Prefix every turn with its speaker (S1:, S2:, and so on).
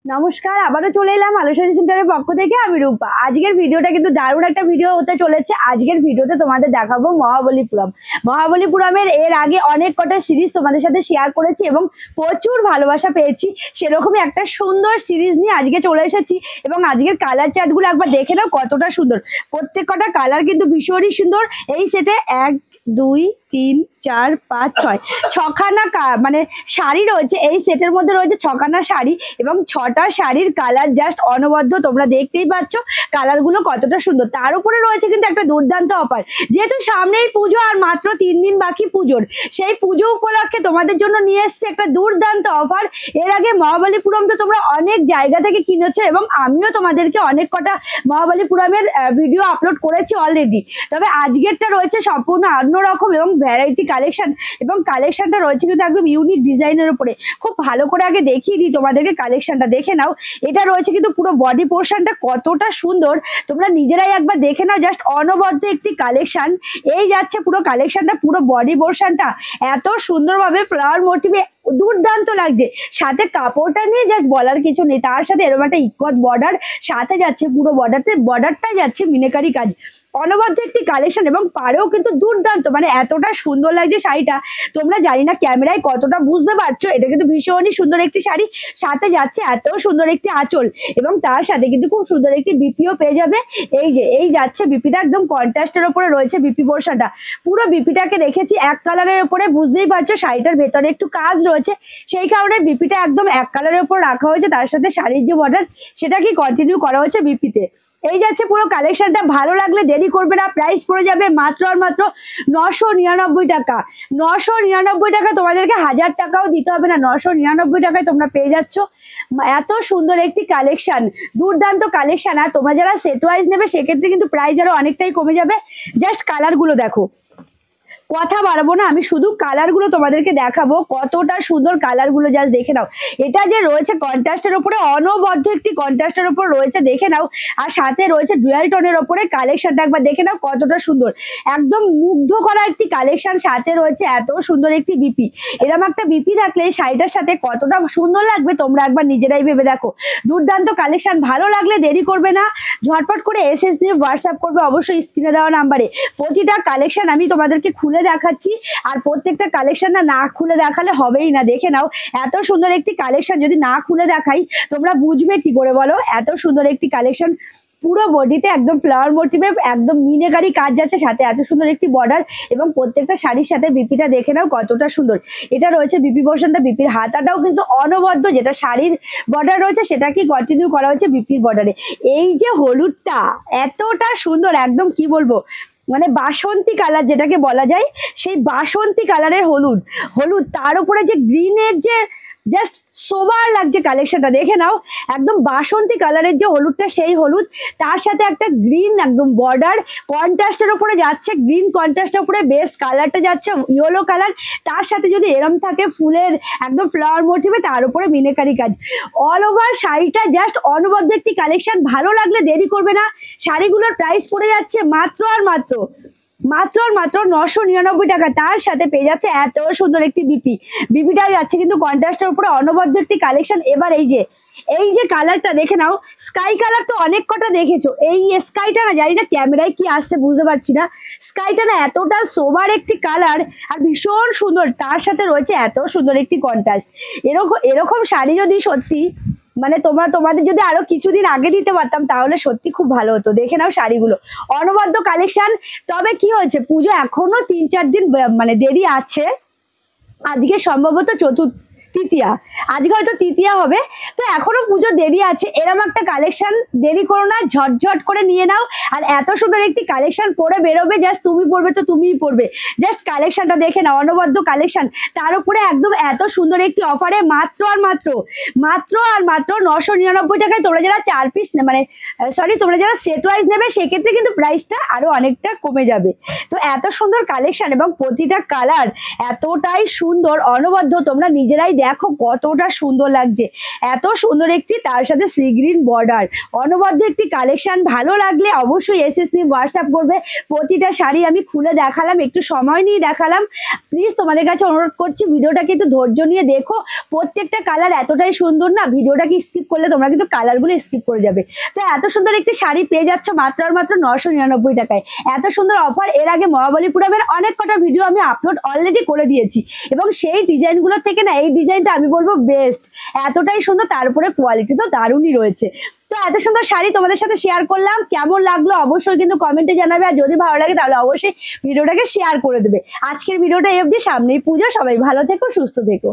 S1: নমস্কার, আবারও চলে এলাম আলো শাড়ি সেন্টারের পক্ষ থেকে। আমি রূপা। আজকের ভিডিওটা কিন্তু দারুণ একটা ভিডিও হতে চলেছে। আজকের ভিডিওতে তোমাদের দেখাবো মহাবলীপুরম। মহাবলীপুরমের এর আগে অনেক কটা সিরিজ তোমাদের সাথে শেয়ার করেছি এবং প্রচুর ভালোবাসা পেয়েছি। সেরকমই একটা সুন্দর সিরিজ নিয়ে আজকে চলে এসেছি এবং আজকের কালার চার্টগুলো একবার দেখে নাও কতটা সুন্দর। প্রত্যেক কটা কালার কিন্তু ভীষণই সুন্দর। এই সেটে 1 2 3 4 5 6 ছখানা মানে শাড়ি রয়েছে। এই সেটের মধ্যে রয়েছে ছখানা শাড়ি এবং ছটা শাড়ির কালার জাস্ট অনবদ্য। তোমরা দেখতেই পাচ্ছ কালারগুলো কতটা সুন্দর। তার উপরে রয়েছে কিন্তু একটা দুর্দান্ত অফার। যেহেতু সামনেই পুজো আর মাত্র 3 দিন বাকি পুজোর, সেই পুজো উপলক্ষে তোমাদের জন্য নিয়ে এসছে একটা দুর্দান্ত অফার। এর আগে মহাবলীপুরম তো তোমরা অনেক জায়গা থেকে কিনেছো এবং আমিও তোমাদেরকে অনেক কটা মহাবলীপুরমের ভিডিও আপলোড করেছি অলরেডি। তবে আজকেরটা রয়েছে সম্পূর্ণ অন্যরকম এবং ভ্যারাইটি কালেকশন, এবং কালেকশনটা রয়েছে কিন্তু একদম ইউনিক ডিজাইনের উপরে। খুব ভালো করে আগে দেখিয়ে দিই তোমাদেরকে, কালেকশনটা দেখে নাও। এটা রয়েছে কিন্তু পুরো বডি পোর্শনটা কতটা সুন্দর, তোমরা নিজেরাই একবার দেখে নাও। জাস্ট অনবদ্য একটি কালেকশন। এই যাচ্ছে পুরো কালেকশনটা, পুরো বডি পোর্শনটা এত সুন্দরভাবে ফ্লাওয়ার মোটিভে দুর্দান্ত লাগছে। সাথে কাপড়টা নিয়ে জাস্ট বলার কিছু নেই। তার সাথে এরকম একটা ইকত বর্ডার সাথে যাচ্ছে, পুরো বর্ডারটাই যাচ্ছে মিনাকারি কাজ। অনবদ্য একটি কালেকশন এবং পাড়েও কিন্তু দুর্দান্ত, মানে এতটা সুন্দর লাগছে শাড়িটা। তোমরা জানি না ক্যামেরায় কতটা বুঝতে পারছো, এটা কিন্তু ভীষণই সুন্দর একটি শাড়ি। সাথে যাচ্ছে এত সুন্দর একটি আঁচল এবং তার সাথে কিন্তু খুব সুন্দর একটি বিপিও পেয়ে যাবে। এই যাচ্ছে বিপিটা একদম কন্ট্রাস্টের উপরে রয়েছে বিপি পোর্শনটা। পুরো বিপিটাকে রেখেছি এক কালারের উপরে, বুঝতেই পারছো শাড়িটার ভেতরে একটু কাজ রয়েছে, সেই কারণে বিপিটা একদম এক কালারের উপর রাখা হয়েছে। তার সাথে শাড়ির যে বর্ডার সেটা কি কন্টিনিউ করা হয়েছে বিপিতে। এই যাচ্ছে পুরো কালেকশনটা। ভালো লাগলে দেরি করবে না, প্রাইস পড়ে যাবে মাত্র আর মাত্র 999 টাকা। 999 টাকা, তোমাদেরকে 1000 টাকাও দিতে হবে না। 999 টাকায় তোমরা পেয়ে যাচ্ছ এত সুন্দর একটি কালেকশন, দুর্দান্ত কালেকশন। আর তোমরা যারা সেট ওয়াইজ নেবে সেক্ষেত্রে কিন্তু প্রাইস আরো অনেকটাই কমে যাবে। জাস্ট কালারগুলো দেখো, কথা বাড়াবো না, আমি শুধু কালারগুলো তোমাদেরকে দেখাবো কতটা সুন্দর কালারগুলো। জাস্ট দেখে নাও। এটা যে রয়েছে কন্ট্রাস্টের উপরে, অনবদ্য একটি কন্ট্রাস্টের উপর রয়েছে, দেখে নাও। আর সাথে রয়েছে ডুয়াল টোনের উপরে কালেকশনটা একবার দেখে নাও কতটা সুন্দর, একদম মুগ্ধ করা একটি কালেকশন। সাথে রয়েছে এত সুন্দর একটি বিপি। এরকম একটা বিপি থাকলে শাড়িটার সাথে কতটা সুন্দর লাগবে তোমরা একবার নিজেরাই ভেবে দেখো। দুর্দান্ত কালেকশন। ভালো লাগলে দেরি করবে না, ঝটপট করে এসএস দিয়ে হোয়াটসঅ্যাপ করবে অবশ্যই স্ক্রিনে দেওয়া নাম্বারে। প্রতিটা কালেকশন আমি তোমাদেরকে খুলে দেখাচ্ছি, আর প্রত্যেকটা কালেকশন না খুলে দেখালে হবেই না। দেখে নাও এত সুন্দর একটি কালেকশন, যদি না খুলে দেখাই তোমরা বুঝবে কি করে বলো। এত সুন্দর একটি কালেকশন, পুরো বডিতে একদম ফ্লাওয়ার মোটিভে একদম মিনাকারি কাজ যাচ্ছে, সাথে এত সুন্দর একটি বর্ডার এবং প্রত্যেকটা শাড়ির সাথে বিপিটা দেখে নাও কতটা সুন্দর। এটা রয়েছে বিপি পোর্শনটা, বিপির হাতাটাও কিন্তু অনবদ্য, যেটা শাড়ির বর্ডার রয়েছে সেটাকে কন্টিনিউ করা হয়েছে বিপির বর্ডারে। এই যে হলুদটা এতটা সুন্দর, একদম কি বলবো, মানে বাসন্তী কালার যেটাকে বলা যায়, সেই বাসন্তী কালারের হলুদ তার উপরে যে গ্রিনের যে জাস্ট সোবার লাগছে কালেকশনটা। দেখে নাও একদম বাসন্তী কালারের যে হলুদটা, সেই হলুদ তার সাথে একটা গ্রিন একদম বর্ডার কন্ট্রাস্টের উপরে যাচ্ছে, গ্রিন কন্ট্রাস্টের উপরে বেস কালারটা যাচ্ছে ইয়েলো কালার। তার সাথে যদি এরম থাকে ফুলের একদম ফ্লাওয়ার মোটিভে, তার উপরে মিনাকারি কাজ। অল ওভার শাড়িটা জাস্ট অনবদ্য একটি কালেকশন। ভালো লাগলে দেরি করবে না। শাড়িগুলোর প্রাইস পড়ে যাচ্ছে মাত্র আর মাত্র 999 টাকা। তার সাথে পেয়ে যাচ্ছে এত সুন্দর একটি বিপিটা যাচ্ছে কিন্তু কন্ট্রাস্টের উপরে, অনবদ্য একটি কালেকশন। এবার এই যে কালারটা দেখে নাও, স্কাই কালার তো অনেক কটা দেখেছো। এই স্কাইটা না জানি না ক্যামেরায় কি আসছে বুঝতে পারছি না, স্কাইটা না এতটা সোবার একটি কালার আর ভীষণ সুন্দর। তার সাথে রয়েছে এত সুন্দর একটি কন্ট্রাস্ট। এরকম শাড়ি যদি সত্যি মানে তোমাদের যদি আরো কিছুদিন আগে দিতে পারতাম তাহলে সত্যি খুব ভালো হতো। দেখে নাও শাড়িগুলো, অনবদ্য কালেকশন। তবে কি হয়েছে, পুজো এখনো 3-4 দিন মানে দেরি আছে। আজকে সম্ভবত তৃতীয়া, আজকে হয়তো তৃতীয়া হবে, তো এখনো পুজো দেরি আছে। এরকম একটা কালেকশন, দেরি করো না, ঝটঝট করে নিয়ে নাও। আর এত সুন্দর একটি কালেকশন পরে বেরোবে, জাস্ট তুমি পরবে তো তুমিই পরবে। জাস্ট কালেকশনটা দেখে নাও, অনবদ্য কালেকশন। তার উপরে একদম এত সুন্দর একটি অফারে মাত্র আর মাত্র 999 টাকায় তোমরা যারা 4 পিস মানে তোমরা যারা সেট ওয়াইজ নেবে সেক্ষেত্রে কিন্তু প্রাইসটা আরো অনেকটা কমে যাবে। তো এত সুন্দর কালেকশন এবং প্রতিটা কালার এতটাই সুন্দর, অনবদ্য, তোমরা নিজেরাই দেখো কতটা সুন্দর লাগছে, এত সুন্দর একটি তার সাথে সি গ্রিন বর্ডার, অনবদ্য একটি কালেকশন। ভালো লাগলে অবশ্যই এসএসসি হোয়াটসঅ্যাপ করবে। প্রতিটা শাড়ি আমি খুলে দেখালাম, একটু সময় নিয়ে দেখালাম। প্লিজ তোমাদের কাছে অনুরোধ করছি ভিডিওটাকে একটু ধৈর্য নিয়ে দেখো। প্রত্যেকটা কালার এতটাই সুন্দর না, ভিডিওটাকে স্কিপ করলে তোমরা কিন্তু কালারগুলো স্কিপ করে যাবে। তো এত সুন্দর একটি শাড়ি পেয়ে যাচ্ছ মাত্র আর মাত্র 999 টাকায়। এত সুন্দর অফার এর আগে মহাবলীপুরমের অনেক কটা ভিডিও আমি আপলোড অলরেডি করে দিয়েছি, এবং সেই ডিজাইনগুলোর থেকে না এই ডিজাইনটা আমি বলবো বেস্ট, এতটাই সুন্দর, তারপরে কোয়ালিটি তো দারুণই রয়েছে। তো এত সুন্দর শাড়ি তোমাদের সাথে শেয়ার করলাম, কেমন লাগলো অবশ্যই কিন্তু কমেন্টে জানাবে, আর যদি ভালো লাগে তাহলে অবশ্যই ভিডিওটাকে শেয়ার করে দেবে। আজকের ভিডিওটা এই অবধি, সামনেই পুজো, সবাই ভালো থেকো, সুস্থ থেকো।